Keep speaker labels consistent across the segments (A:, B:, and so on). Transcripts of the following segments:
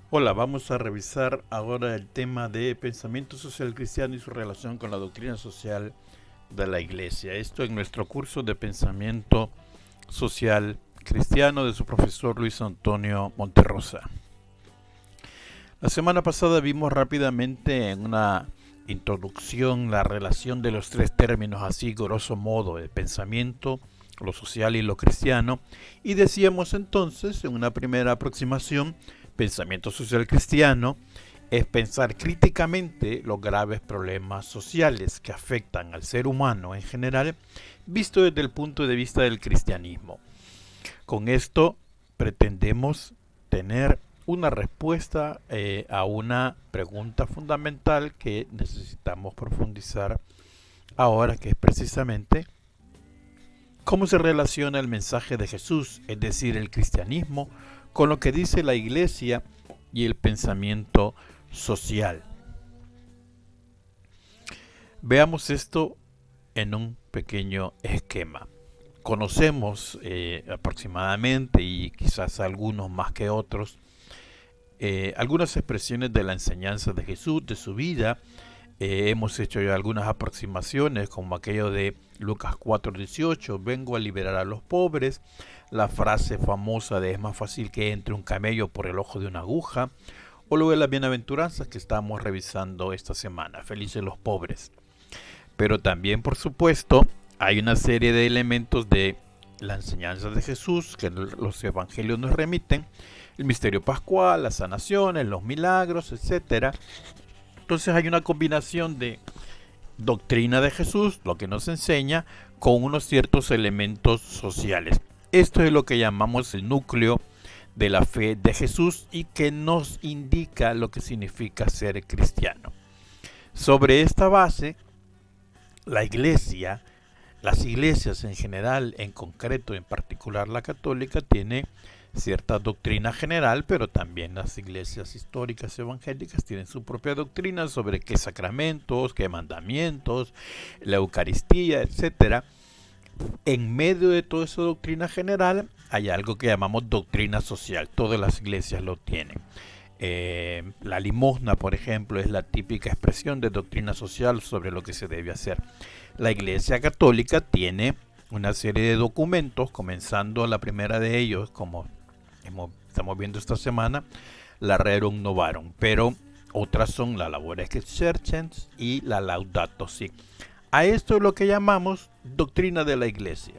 A: Hola, vamos a revisar ahora el tema de pensamiento social cristiano y su relación con la doctrina social de la Iglesia. Esto en nuestro curso de pensamiento social cristiano de su profesor Luis Antonio Monterrosa. La semana pasada vimos rápidamente en una introducción la relación de los tres términos, así grosso modo, el pensamiento, lo social y lo cristiano, y decíamos entonces en una primera aproximación, pensamiento social cristiano es pensar críticamente los graves problemas sociales que afectan al ser humano en general, visto desde el punto de vista del cristianismo. Con esto pretendemos tener una respuesta a una pregunta fundamental que necesitamos profundizar ahora, que es precisamente cómo se relaciona el mensaje de Jesús, es decir, el cristianismo, con lo que dice la Iglesia y el pensamiento social. Veamos esto en un pequeño esquema. Conocemos aproximadamente, y quizás algunos más que otros, algunas expresiones de la enseñanza de Jesús, de su vida. Hemos hecho ya algunas aproximaciones, como aquello de Lucas 4:18, vengo a liberar a los pobres, la frase famosa de es más fácil que entre un camello por el ojo de una aguja, o luego de las bienaventuranzas que estamos revisando esta semana, felices los pobres. Pero también, por supuesto, hay una serie de elementos de la enseñanza de Jesús que los evangelios nos remiten, el misterio pascual, las sanaciones, los milagros, etcétera. Entonces hay una combinación de doctrina de Jesús, lo que nos enseña, con unos ciertos elementos sociales. Esto es lo que llamamos el núcleo de la fe de Jesús y que nos indica lo que significa ser cristiano. Sobre esta base, la Iglesia, las iglesias en general, en concreto, en particular la católica, tiene cierta doctrina general, pero también las iglesias históricas evangélicas tienen su propia doctrina sobre qué sacramentos, qué mandamientos, la Eucaristía, etcétera. En medio de toda esa doctrina general hay algo que llamamos doctrina social. Todas las iglesias lo tienen. La limosna, por ejemplo, es la típica expresión de doctrina social sobre lo que se debe hacer. La Iglesia Católica tiene una serie de documentos, comenzando la primera de ellos, como estamos viendo esta semana, la Rerum Novarum, pero otras son la Labores Exercens y la Laudato Si. A esto es lo que llamamos doctrina de la Iglesia.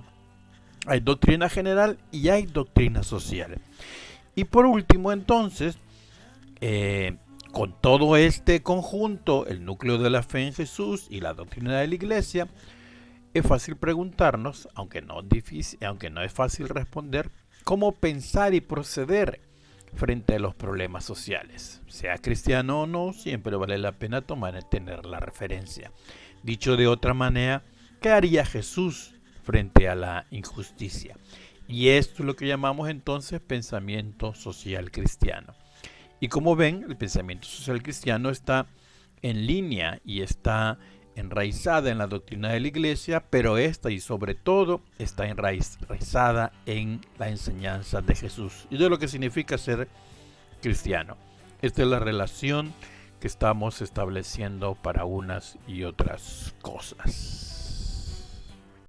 A: Hay doctrina general y hay doctrina social. Y por último, entonces, con todo este conjunto, el núcleo de la fe en Jesús y la doctrina de la Iglesia, es fácil preguntarnos, aunque no es fácil responder, cómo pensar y proceder frente a los problemas sociales. Sea cristiano o no, siempre vale la pena tener la referencia. Dicho de otra manera, ¿qué haría Jesús frente a la injusticia? Y esto es lo que llamamos entonces pensamiento social cristiano. Y como ven, el pensamiento social cristiano está en línea y está enraizada en la doctrina de la Iglesia, pero esta y sobre todo está enraizada en la enseñanza de Jesús y de lo que significa ser cristiano. Esta es la relación que estamos estableciendo para unas y otras cosas.